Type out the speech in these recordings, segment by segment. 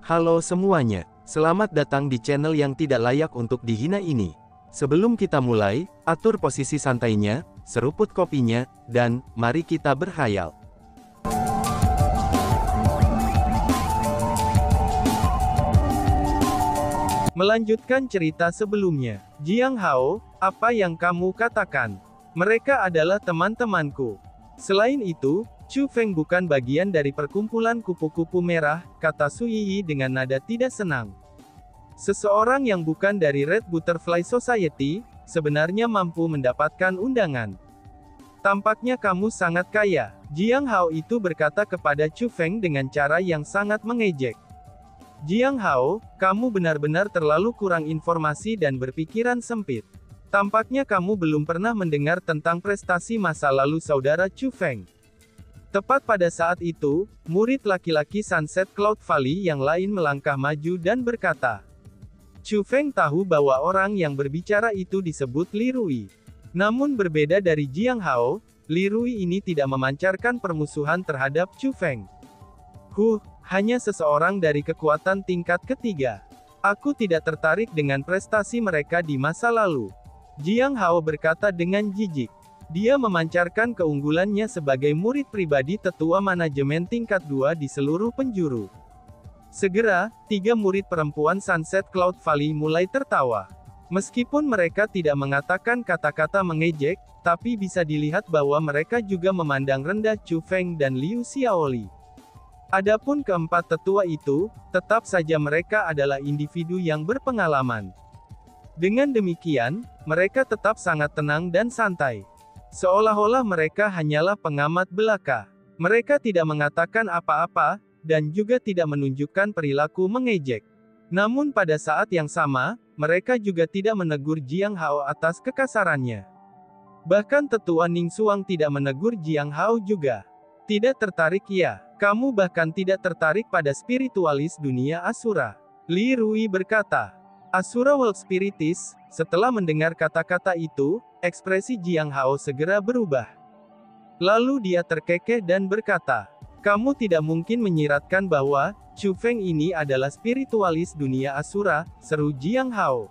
Halo semuanya, selamat datang di channel yang tidak layak untuk dihina ini. Sebelum kita mulai, atur posisi santainya, seruput kopinya, dan mari kita berkhayal. Melanjutkan cerita sebelumnya, Jiang Hao, apa yang kamu katakan? Mereka adalah teman-temanku. Selain itu, Chu Feng bukan bagian dari perkumpulan kupu-kupu merah, kata Su Yiyi dengan nada tidak senang. Seseorang yang bukan dari Red Butterfly Society, sebenarnya mampu mendapatkan undangan. Tampaknya kamu sangat kaya, Jiang Hao itu berkata kepada Chu Feng dengan cara yang sangat mengejek. Jiang Hao, kamu benar-benar terlalu kurang informasi dan berpikiran sempit. Tampaknya kamu belum pernah mendengar tentang prestasi masa lalu saudara Chu Feng. Tepat pada saat itu, murid laki-laki Sunset Cloud Valley yang lain melangkah maju dan berkata, Chu Feng tahu bahwa orang yang berbicara itu disebut Li Rui. Namun berbeda dari Jiang Hao, Li Rui ini tidak memancarkan permusuhan terhadap Chu Feng. Hanya seseorang dari kekuatan tingkat ketiga. Aku tidak tertarik dengan prestasi mereka di masa lalu. Jiang Hao berkata dengan jijik. Dia memancarkan keunggulannya sebagai murid pribadi tetua manajemen tingkat 2 di seluruh penjuru. Segera, 3 murid perempuan Sunset Cloud Valley mulai tertawa. Meskipun mereka tidak mengatakan kata-kata mengejek, tapi bisa dilihat bahwa mereka juga memandang rendah Chu Feng dan Liu Xiaoli. Adapun keempat tetua itu, tetap saja mereka adalah individu yang berpengalaman. Dengan demikian, mereka tetap sangat tenang dan santai. Seolah-olah mereka hanyalah pengamat belaka. Mereka tidak mengatakan apa-apa, dan juga tidak menunjukkan perilaku mengejek. Namun pada saat yang sama, mereka juga tidak menegur Jiang Hao atas kekasarannya. Bahkan tetua Ning Xuang tidak menegur Jiang Hao juga. Tidak tertarik ya, kamu bahkan tidak tertarik pada spiritualis dunia Asura. Li Rui berkata. Asura World Spiritis, setelah mendengar kata-kata itu, ekspresi Jiang Hao segera berubah. Lalu dia terkekeh dan berkata, kamu tidak mungkin menyiratkan bahwa, Chu Feng ini adalah spiritualis dunia Asura, seru Jiang Hao.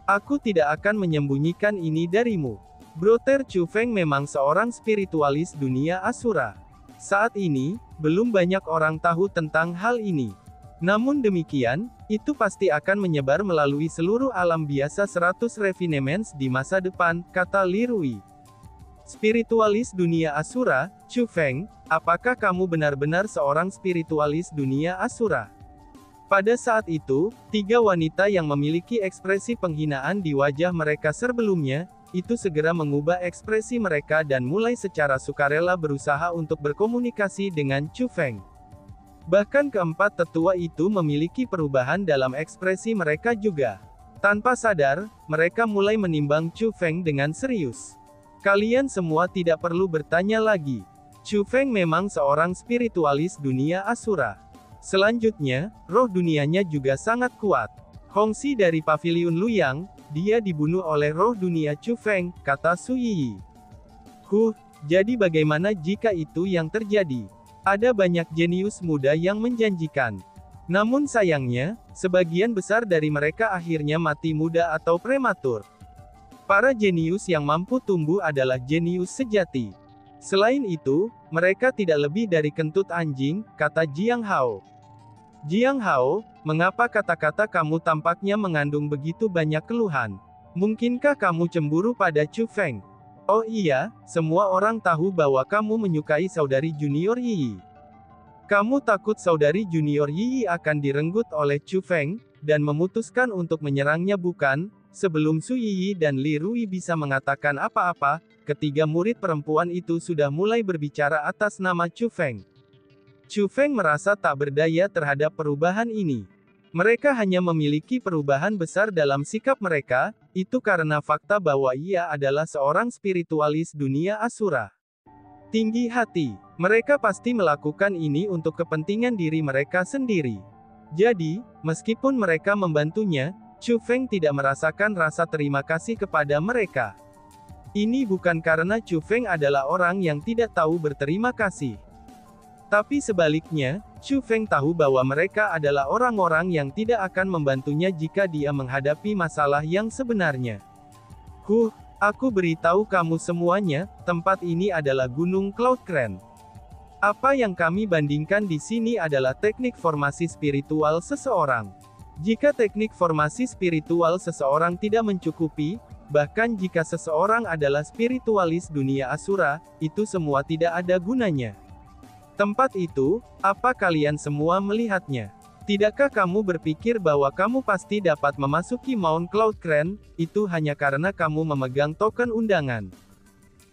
Aku tidak akan menyembunyikan ini darimu. Brother Chu Feng memang seorang spiritualis dunia Asura. Saat ini, belum banyak orang tahu tentang hal ini. Namun demikian, itu pasti akan menyebar melalui seluruh alam biasa 100 refinements di masa depan, kata Li Rui. Spiritualis dunia Asura, Chu Feng, apakah kamu benar-benar seorang spiritualis dunia Asura? Pada saat itu, 3 wanita yang memiliki ekspresi penghinaan di wajah mereka sebelumnya, itu segera mengubah ekspresi mereka dan mulai secara sukarela berusaha untuk berkomunikasi dengan Chu Feng. Bahkan keempat tetua itu memiliki perubahan dalam ekspresi mereka juga. Tanpa sadar, mereka mulai menimbang Chu Feng dengan serius. Kalian semua tidak perlu bertanya lagi. Chu Feng memang seorang spiritualis dunia Asura. Selanjutnya, roh dunianya juga sangat kuat. Hongxi dari Paviliun Luyang, dia dibunuh oleh roh dunia Chu Feng, kata Su Yiyi. Jadi bagaimana jika itu yang terjadi? Ada banyak jenius muda yang menjanjikan. Namun sayangnya, sebagian besar dari mereka akhirnya mati muda atau prematur. Para jenius yang mampu tumbuh adalah jenius sejati. Selain itu, mereka tidak lebih dari kentut anjing, kata Jiang Hao. Jiang Hao, mengapa kata-kata kamu tampaknya mengandung begitu banyak keluhan? Mungkinkah kamu cemburu pada Chu Feng? Oh iya, semua orang tahu bahwa kamu menyukai saudari junior Yiyi. Kamu takut saudari junior Yiyi akan direnggut oleh Chu Feng, dan memutuskan untuk menyerangnya bukan? Sebelum Su Yiyi dan Li Rui bisa mengatakan apa-apa, ketiga murid perempuan itu sudah mulai berbicara atas nama Chu Feng. Chu Feng merasa tak berdaya terhadap perubahan ini. Mereka hanya memiliki perubahan besar dalam sikap mereka, itu karena fakta bahwa ia adalah seorang spiritualis dunia Asura. Tinggi hati, mereka pasti melakukan ini untuk kepentingan diri mereka sendiri. Jadi, meskipun mereka membantunya, Chu Feng tidak merasakan rasa terima kasih kepada mereka. Ini bukan karena Chu Feng adalah orang yang tidak tahu berterima kasih. Tapi sebaliknya, Chu Feng tahu bahwa mereka adalah orang-orang yang tidak akan membantunya jika dia menghadapi masalah yang sebenarnya. Aku beritahu kamu semuanya, tempat ini adalah Gunung Cloud Crane. Apa yang kami bandingkan di sini adalah teknik formasi spiritual seseorang. Jika teknik formasi spiritual seseorang tidak mencukupi, bahkan jika seseorang adalah spiritualis dunia Asura, itu semua tidak ada gunanya. Tempat itu, apa kalian semua melihatnya? Tidakkah kamu berpikir bahwa kamu pasti dapat memasuki Mount Cloud Crane, itu hanya karena kamu memegang token undangan?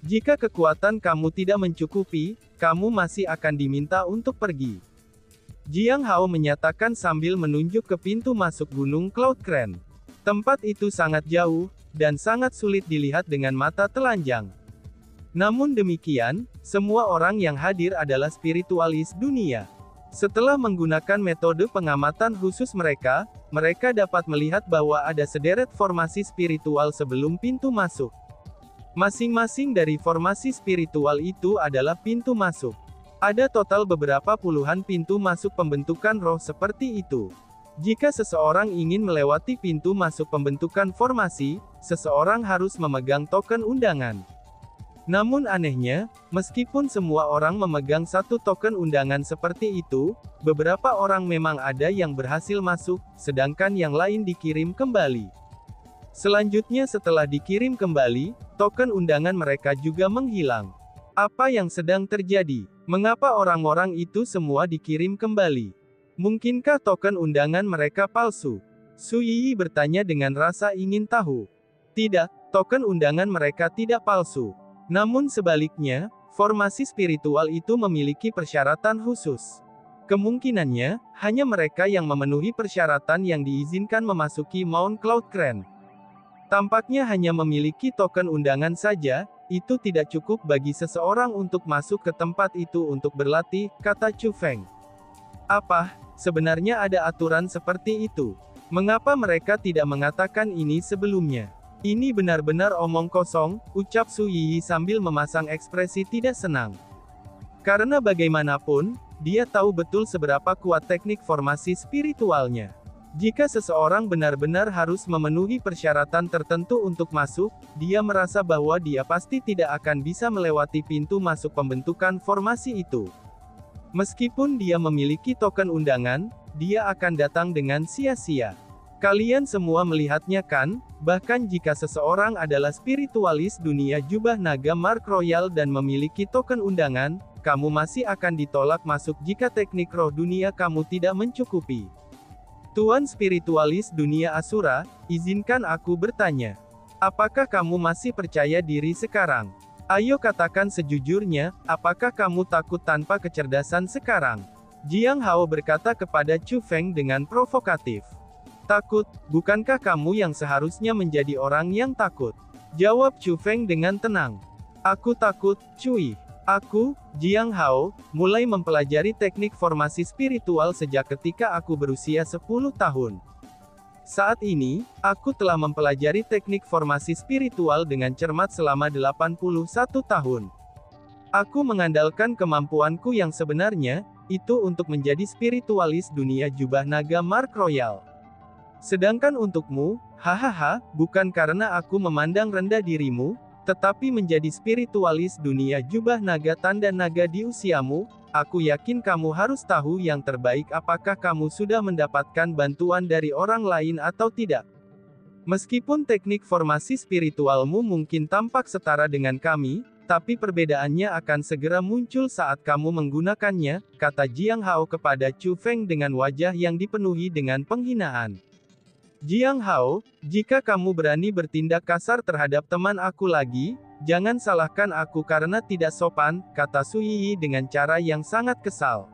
Jika kekuatan kamu tidak mencukupi, kamu masih akan diminta untuk pergi. Jiang Hao menyatakan sambil menunjuk ke pintu masuk Gunung Cloud Crane. Tempat itu sangat jauh, dan sangat sulit dilihat dengan mata telanjang. Namun demikian, semua orang yang hadir adalah spiritualis dunia. Setelah menggunakan metode pengamatan khusus mereka dapat melihat bahwa ada sederet formasi spiritual sebelum pintu masuk. Masing-masing dari formasi spiritual itu adalah pintu masuk. Ada total beberapa puluhan pintu masuk pembentukan roh seperti itu. Jika seseorang ingin melewati pintu masuk pembentukan formasi, seseorang harus memegang token undangan. Namun anehnya, meskipun semua orang memegang satu token undangan seperti itu, beberapa orang memang ada yang berhasil masuk, sedangkan yang lain dikirim kembali. Selanjutnya setelah dikirim kembali, token undangan mereka juga menghilang. Apa yang sedang terjadi? Mengapa orang-orang itu semua dikirim kembali? Mungkinkah token undangan mereka palsu? Su Yi bertanya dengan rasa ingin tahu. Tidak, token undangan mereka tidak palsu. Namun sebaliknya, formasi spiritual itu memiliki persyaratan khusus. Kemungkinannya, hanya mereka yang memenuhi persyaratan yang diizinkan memasuki Mount Cloud Crane. Tampaknya hanya memiliki token undangan saja, itu tidak cukup bagi seseorang untuk masuk ke tempat itu untuk berlatih, kata Chu Feng. Apa, sebenarnya ada aturan seperti itu? Mengapa mereka tidak mengatakan ini sebelumnya? Ini benar-benar omong kosong, ucap Su Yi sambil memasang ekspresi tidak senang. Karena bagaimanapun, dia tahu betul seberapa kuat teknik formasi spiritualnya. Jika seseorang benar-benar harus memenuhi persyaratan tertentu untuk masuk, dia merasa bahwa dia pasti tidak akan bisa melewati pintu masuk pembentukan formasi itu. Meskipun dia memiliki token undangan, dia akan datang dengan sia-sia. Kalian semua melihatnya kan? Bahkan jika seseorang adalah spiritualis dunia jubah naga Mark Royal dan memiliki token undangan, kamu masih akan ditolak masuk jika teknik roh dunia kamu tidak mencukupi. Tuan spiritualis dunia Asura, izinkan aku bertanya. Apakah kamu masih percaya diri sekarang? Ayo katakan sejujurnya, apakah kamu takut tanpa kecerdasan sekarang? Jiang Hao berkata kepada Chu Feng dengan provokatif. Takut, bukankah kamu yang seharusnya menjadi orang yang takut? Jawab Chu Feng dengan tenang. Aku takut, Cui. Aku, Jiang Hao, mulai mempelajari teknik formasi spiritual sejak ketika aku berusia 10 tahun. Saat ini, aku telah mempelajari teknik formasi spiritual dengan cermat selama 81 tahun. Aku mengandalkan kemampuanku yang sebenarnya, itu untuk menjadi spiritualis dunia jubah naga Mark Royal. Sedangkan untukmu, hahaha, bukan karena aku memandang rendah dirimu, tetapi menjadi spiritualis dunia jubah naga tanda naga di usiamu, aku yakin kamu harus tahu yang terbaik apakah kamu sudah mendapatkan bantuan dari orang lain atau tidak. Meskipun teknik formasi spiritualmu mungkin tampak setara dengan kami, tapi perbedaannya akan segera muncul saat kamu menggunakannya, kata Jiang Hao kepada Chu Feng dengan wajah yang dipenuhi dengan penghinaan. Jiang Hao, jika kamu berani bertindak kasar terhadap teman aku lagi, jangan salahkan aku karena tidak sopan, kata Su Yi dengan cara yang sangat kesal.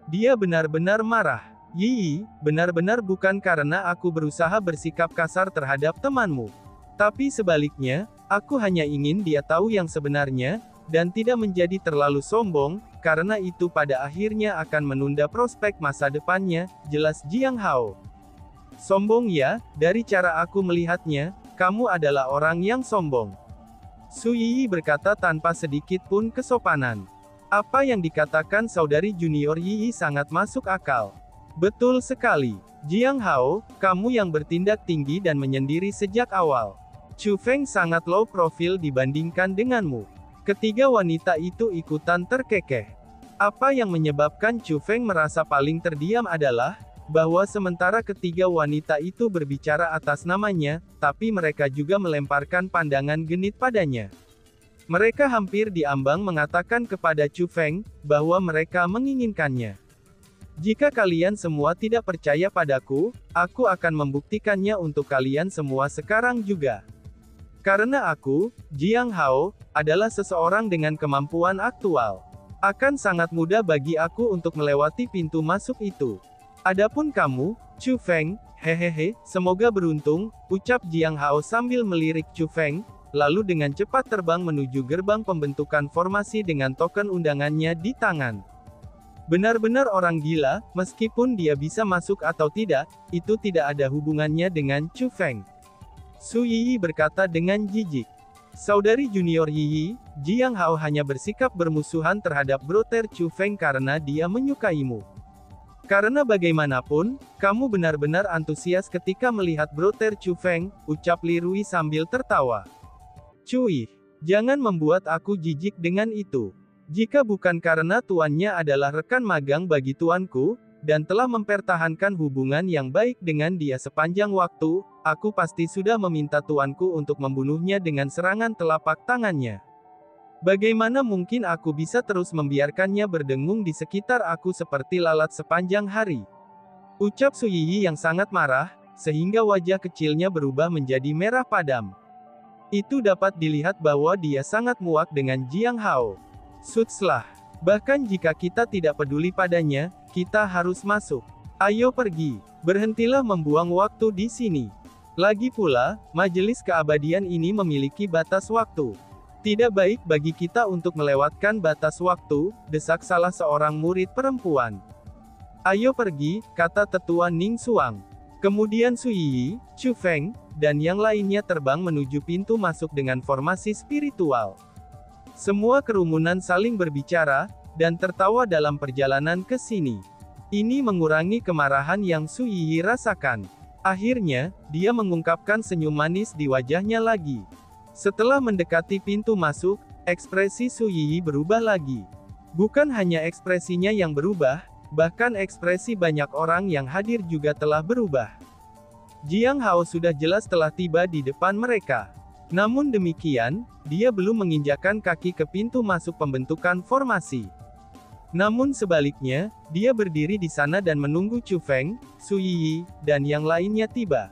Dia benar-benar marah. Yi, benar-benar bukan karena aku berusaha bersikap kasar terhadap temanmu. Tapi sebaliknya, aku hanya ingin dia tahu yang sebenarnya, dan tidak menjadi terlalu sombong, karena itu pada akhirnya akan menunda prospek masa depannya, jelas Jiang Hao. Sombong ya, dari cara aku melihatnya, kamu adalah orang yang sombong. Su Yi berkata tanpa sedikit pun kesopanan. Apa yang dikatakan saudari junior Yi sangat masuk akal. Betul sekali. Jiang Hao, kamu yang bertindak tinggi dan menyendiri sejak awal. Chu Feng sangat low profile dibandingkan denganmu. Ketiga wanita itu ikutan terkekeh. Apa yang menyebabkan Chu Feng merasa paling terdiam adalah, bahwa sementara ketiga wanita itu berbicara atas namanya, tapi mereka juga melemparkan pandangan genit padanya. Mereka hampir diambang mengatakan kepada Chu Feng, bahwa mereka menginginkannya. Jika kalian semua tidak percaya padaku, aku akan membuktikannya untuk kalian semua sekarang juga. Karena aku, Jiang Hao, adalah seseorang dengan kemampuan aktual. Akan sangat mudah bagi aku untuk melewati pintu masuk itu. Adapun kamu, Chu Feng, hehehe, semoga beruntung, ucap Jiang Hao sambil melirik Chu Feng, lalu dengan cepat terbang menuju gerbang pembentukan formasi dengan token undangannya di tangan. Benar-benar orang gila, meskipun dia bisa masuk atau tidak, itu tidak ada hubungannya dengan Chu Feng. Su Yi berkata dengan jijik. Saudari junior Yi, Jiang Hao hanya bersikap bermusuhan terhadap brother Chu Feng karena dia menyukaimu. Karena bagaimanapun, kamu benar-benar antusias ketika melihat brother Chu Feng, ucap Li Rui sambil tertawa. Cui, jangan membuat aku jijik dengan itu. Jika bukan karena tuannya adalah rekan magang bagi tuanku, dan telah mempertahankan hubungan yang baik dengan dia sepanjang waktu, aku pasti sudah meminta tuanku untuk membunuhnya dengan serangan telapak tangannya. Bagaimana mungkin aku bisa terus membiarkannya berdengung di sekitar aku seperti lalat sepanjang hari? Ucap Su Yi yang sangat marah, sehingga wajah kecilnya berubah menjadi merah padam. Itu dapat dilihat bahwa dia sangat muak dengan Jiang Hao. Sutslah. Bahkan jika kita tidak peduli padanya, kita harus masuk. Ayo pergi. Berhentilah membuang waktu di sini. Lagi pula, majelis keabadian ini memiliki batas waktu. Tidak baik bagi kita untuk melewatkan batas waktu, desak salah seorang murid perempuan. Ayo pergi, kata tetua Ning Xuang. Kemudian Su Yi, Chu Feng, dan yang lainnya terbang menuju pintu masuk dengan formasi spiritual. Semua kerumunan saling berbicara, dan tertawa dalam perjalanan ke sini. Ini mengurangi kemarahan yang Su Yi rasakan. Akhirnya, dia mengungkapkan senyum manis di wajahnya lagi. Setelah mendekati pintu masuk, ekspresi Su Yi berubah lagi. Bukan hanya ekspresinya yang berubah, bahkan ekspresi banyak orang yang hadir juga telah berubah. Jiang Hao sudah jelas telah tiba di depan mereka. Namun demikian, dia belum menginjakkan kaki ke pintu masuk pembentukan formasi. Namun sebaliknya, dia berdiri di sana dan menunggu Chu Feng, Su Yi, dan yang lainnya tiba.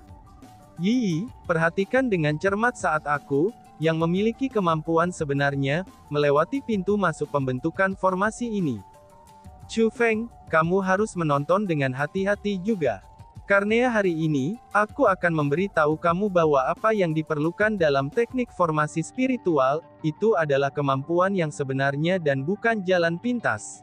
Yi, perhatikan dengan cermat saat aku, yang memiliki kemampuan sebenarnya, melewati pintu masuk pembentukan formasi ini. Chu Feng, kamu harus menonton dengan hati-hati juga. Karena hari ini, aku akan memberitahu kamu bahwa apa yang diperlukan dalam teknik formasi spiritual, itu adalah kemampuan yang sebenarnya dan bukan jalan pintas.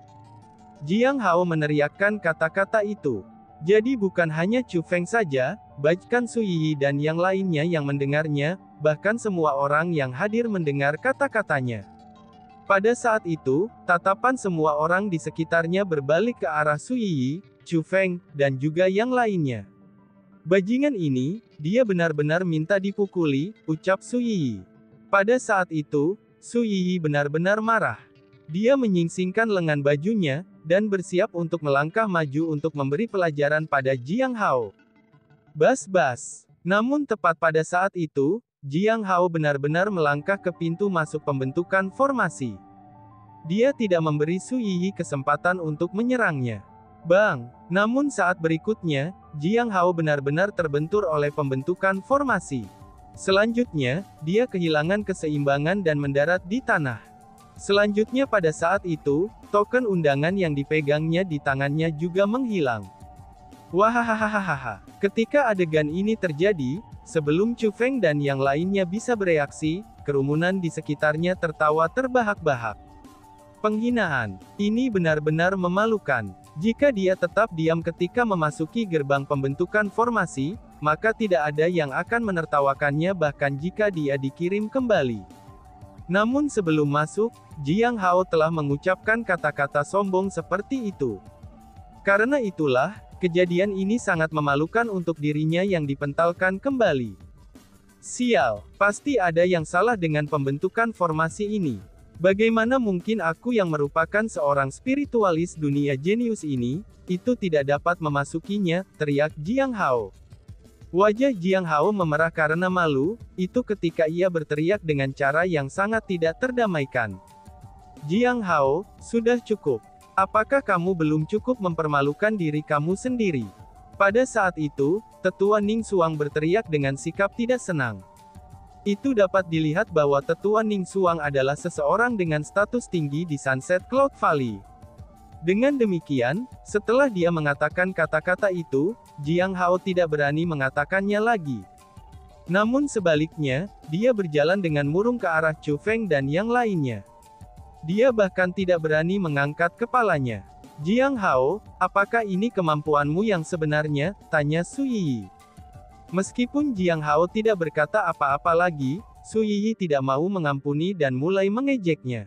Jiang Hao meneriakkan kata-kata itu. Jadi bukan hanya Chu Feng saja, bahkan Su Yi dan yang lainnya yang mendengarnya, bahkan semua orang yang hadir mendengar kata-katanya. Pada saat itu, tatapan semua orang di sekitarnya berbalik ke arah Su Yi, Chu Feng, dan juga yang lainnya. Bajingan ini, dia benar-benar minta dipukuli, ucap Su Yi. Pada saat itu, Su Yi benar-benar marah. Dia menyingsingkan lengan bajunya, dan bersiap untuk melangkah maju untuk memberi pelajaran pada Jiang Hao. Bas-bas. Namun tepat pada saat itu, Jiang Hao benar-benar melangkah ke pintu masuk pembentukan formasi. Dia tidak memberi Su Yi kesempatan untuk menyerangnya. Bang! Namun saat berikutnya, Jiang Hao benar-benar terbentur oleh pembentukan formasi. Selanjutnya, dia kehilangan keseimbangan dan mendarat di tanah. Selanjutnya pada saat itu, token undangan yang dipegangnya di tangannya juga menghilang. Wahahaha. Ketika adegan ini terjadi, sebelum Chu Feng dan yang lainnya bisa bereaksi, kerumunan di sekitarnya tertawa terbahak-bahak. Penghinaan. Ini benar-benar memalukan. Jika dia tetap diam ketika memasuki gerbang pembentukan formasi, maka tidak ada yang akan menertawakannya bahkan jika dia dikirim kembali. Namun sebelum masuk, Jiang Hao telah mengucapkan kata-kata sombong seperti itu. Karena itulah, kejadian ini sangat memalukan untuk dirinya yang dipentalkan kembali. Sial, pasti ada yang salah dengan pembentukan formasi ini. Bagaimana mungkin aku yang merupakan seorang spiritualis dunia jenius ini, itu tidak dapat memasukinya, teriak Jiang Hao. Wajah Jiang Hao memerah karena malu, itu ketika ia berteriak dengan cara yang sangat tidak terdamaikan. Jiang Hao, sudah cukup. Apakah kamu belum cukup mempermalukan diri kamu sendiri? Pada saat itu, Tetua Ning Xuang berteriak dengan sikap tidak senang. Itu dapat dilihat bahwa Tetua Ning Xuang adalah seseorang dengan status tinggi di Sunset Cloud Valley. Dengan demikian, setelah dia mengatakan kata-kata itu, Jiang Hao tidak berani mengatakannya lagi. Namun sebaliknya, dia berjalan dengan murung ke arah Chu Feng dan yang lainnya. Dia bahkan tidak berani mengangkat kepalanya. Jiang Hao, apakah ini kemampuanmu yang sebenarnya? Tanya Su Yiyi. Meskipun Jiang Hao tidak berkata apa-apa lagi, Su Yiyi tidak mau mengampuni dan mulai mengejeknya.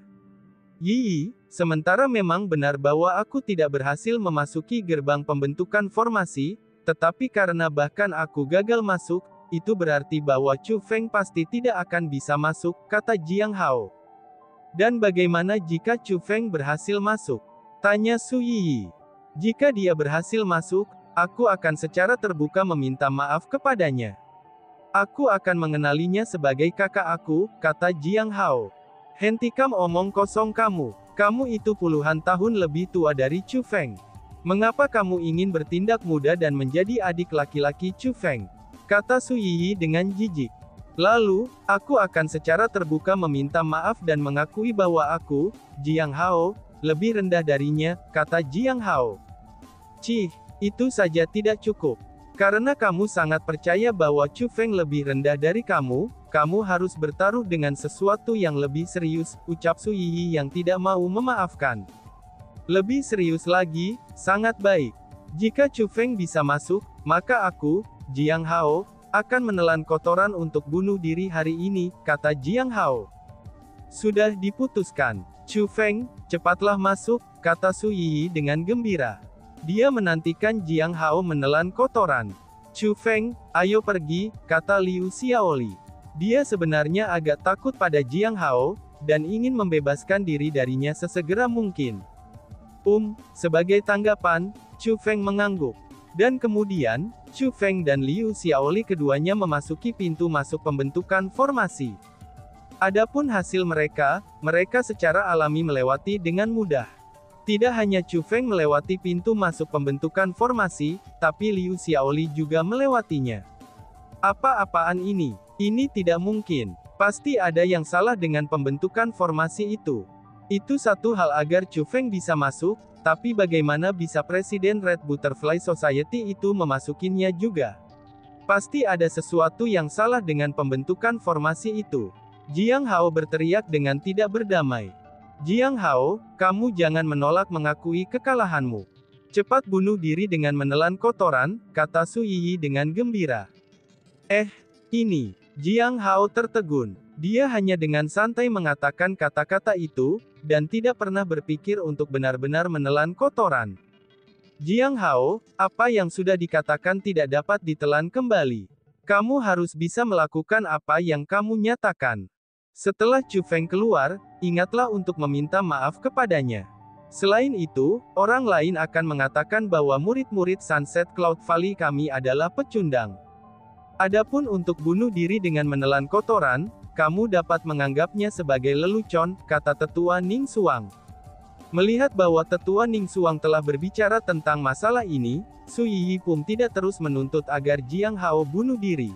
Yiyi, sementara memang benar bahwa aku tidak berhasil memasuki gerbang pembentukan formasi, tetapi karena bahkan aku gagal masuk, itu berarti bahwa Chu Feng pasti tidak akan bisa masuk, kata Jiang Hao. Dan bagaimana jika Chu Feng berhasil masuk? Tanya Su Yiyi. Jika dia berhasil masuk, aku akan secara terbuka meminta maaf kepadanya. Aku akan mengenalinya sebagai kakak aku, kata Jiang Hao. Hentikan omong kosong kamu. Kamu itu puluhan tahun lebih tua dari Chu Feng. Mengapa kamu ingin bertindak muda dan menjadi adik laki-laki Chu Feng? Kata Su Yiyi dengan jijik. Lalu, aku akan secara terbuka meminta maaf dan mengakui bahwa aku, Jiang Hao, lebih rendah darinya, kata Jiang Hao. Cih, itu saja tidak cukup. Karena kamu sangat percaya bahwa Chu Feng lebih rendah dari kamu harus bertaruh dengan sesuatu yang lebih serius, ucap Su Yiyi yang tidak mau memaafkan. Lebih serius lagi, sangat baik. Jika Chu Feng bisa masuk, maka aku, Jiang Hao, akan menelan kotoran untuk bunuh diri hari ini, kata Jiang Hao. Sudah diputuskan. Chu Feng, cepatlah masuk, kata Su Yiyi dengan gembira. Dia menantikan Jiang Hao menelan kotoran. Chu Feng, ayo pergi, kata Liu Xiaoli. Dia sebenarnya agak takut pada Jiang Hao, dan ingin membebaskan diri darinya sesegera mungkin. Sebagai tanggapan, Chu Feng mengangguk. Dan kemudian, Chu Feng dan Liu Xiaoli keduanya memasuki pintu masuk pembentukan formasi. Adapun hasil mereka secara alami melewati dengan mudah. Tidak hanya Chu Feng melewati pintu masuk pembentukan formasi, tapi Liu Xiaoli juga melewatinya. Apa-apaan ini? Ini tidak mungkin. Pasti ada yang salah dengan pembentukan formasi itu. Itu satu hal agar Chu Feng bisa masuk, tapi bagaimana bisa Presiden Red Butterfly Society itu memasukinya juga? Pasti ada sesuatu yang salah dengan pembentukan formasi itu. Jiang Hao berteriak dengan tidak berdamai. Jiang Hao, kamu jangan menolak mengakui kekalahanmu. Cepat bunuh diri dengan menelan kotoran, kata Su Yiyi dengan gembira. Ini. Jiang Hao tertegun. Dia hanya dengan santai mengatakan kata-kata itu, dan tidak pernah berpikir untuk benar-benar menelan kotoran. Jiang Hao, apa yang sudah dikatakan tidak dapat ditelan kembali. Kamu harus bisa melakukan apa yang kamu nyatakan. Setelah Chu Feng keluar, ingatlah untuk meminta maaf kepadanya. Selain itu, orang lain akan mengatakan bahwa murid-murid Sunset Cloud Valley kami adalah pecundang. Adapun untuk bunuh diri dengan menelan kotoran, kamu dapat menganggapnya sebagai lelucon, kata Tetua Ning Xuang. Melihat bahwa Tetua Ning Xuang telah berbicara tentang masalah ini, Su Yiyi pun tidak terus menuntut agar Jiang Hao bunuh diri.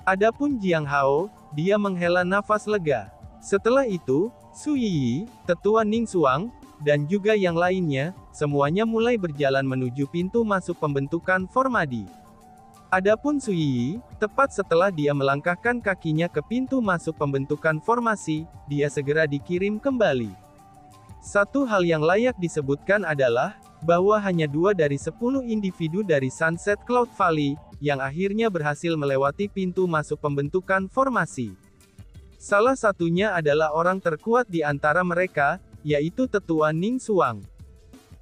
Adapun Jiang Hao, dia menghela nafas lega. Setelah itu, Su Yiyi, Tetua Ning Xuang, dan juga yang lainnya, semuanya mulai berjalan menuju pintu masuk pembentukan formasi. Adapun Su Yiyi, tepat setelah dia melangkahkan kakinya ke pintu masuk pembentukan formasi, dia segera dikirim kembali. Satu hal yang layak disebutkan adalah, bahwa hanya 2 dari 10 individu dari Sunset Cloud Valley, yang akhirnya berhasil melewati pintu masuk pembentukan formasi. Salah satunya adalah orang terkuat di antara mereka, yaitu Tetua Ning Xuang.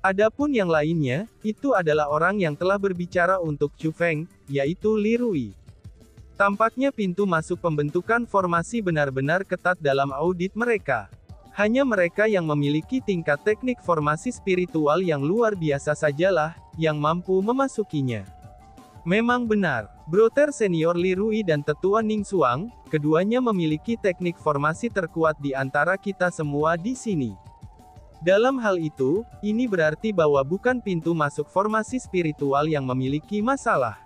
Adapun yang lainnya, itu adalah orang yang telah berbicara untuk Chu Feng, yaitu Li Rui. Tampaknya pintu masuk pembentukan formasi benar-benar ketat dalam audit mereka. Hanya mereka yang memiliki tingkat teknik formasi spiritual yang luar biasa sajalah, yang mampu memasukinya. Memang benar, Brother Senior Li Rui dan Tetua Ning Xuang, keduanya memiliki teknik formasi terkuat di antara kita semua di sini. Dalam hal itu, ini berarti bahwa bukan pintu masuk formasi spiritual yang memiliki masalah.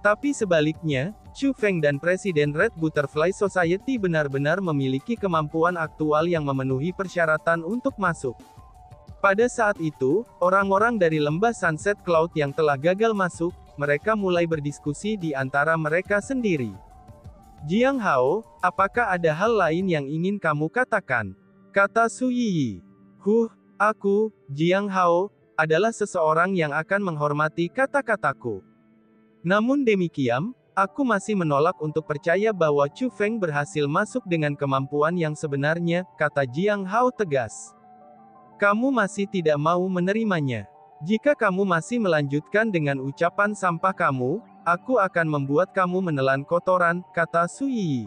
Tapi sebaliknya, Chu Feng dan Presiden Red Butterfly Society benar-benar memiliki kemampuan aktual yang memenuhi persyaratan untuk masuk. Pada saat itu, orang-orang dari lembah Sunset Cloud yang telah gagal masuk, mereka mulai berdiskusi di antara mereka sendiri. Jiang Hao, apakah ada hal lain yang ingin kamu katakan? Kata Su Yiyi. Aku, Jiang Hao, adalah seseorang yang akan menghormati kata-kataku. Namun demikian, aku masih menolak untuk percaya bahwa Chu Feng berhasil masuk dengan kemampuan yang sebenarnya, kata Jiang Hao tegas. Kamu masih tidak mau menerimanya. Jika kamu masih melanjutkan dengan ucapan sampah kamu, aku akan membuat kamu menelan kotoran, kata Su Yiyi.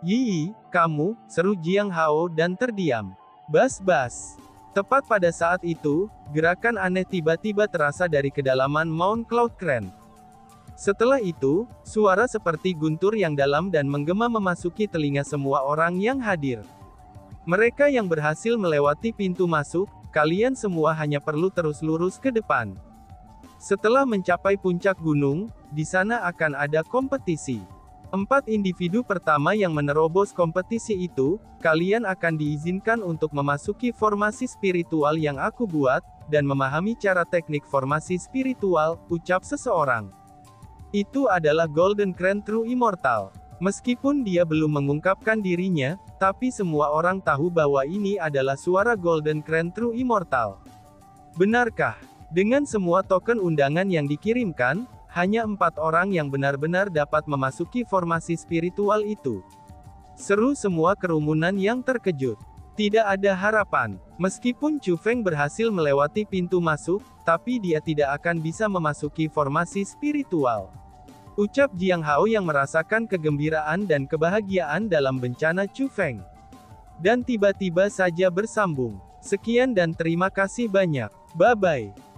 Yiyi, kamu, seru Jiang Hao dan terdiam. Bas-bas. Tepat pada saat itu, gerakan aneh tiba-tiba terasa dari kedalaman Mount Cloud Crane. Setelah itu, suara seperti guntur yang dalam dan menggema memasuki telinga semua orang yang hadir. Mereka yang berhasil melewati pintu masuk, kalian semua hanya perlu terus lurus ke depan. Setelah mencapai puncak gunung, di sana akan ada kompetisi. 4 individu pertama yang menerobos kompetisi itu, kalian akan diizinkan untuk memasuki formasi spiritual yang aku buat, dan memahami cara teknik formasi spiritual, ucap seseorang. Itu adalah Golden Crane True Immortal. Meskipun dia belum mengungkapkan dirinya, tapi semua orang tahu bahwa ini adalah suara Golden Crane True Immortal. Benarkah? Dengan semua token undangan yang dikirimkan, hanya 4 orang yang benar-benar dapat memasuki formasi spiritual itu. Seru semua kerumunan yang terkejut. Tidak ada harapan. Meskipun Chu Feng berhasil melewati pintu masuk, tapi dia tidak akan bisa memasuki formasi spiritual. Ucap Jiang Hao yang merasakan kegembiraan dan kebahagiaan dalam bencana Chu Feng. Dan tiba-tiba saja bersambung. Sekian dan terima kasih banyak. Bye-bye.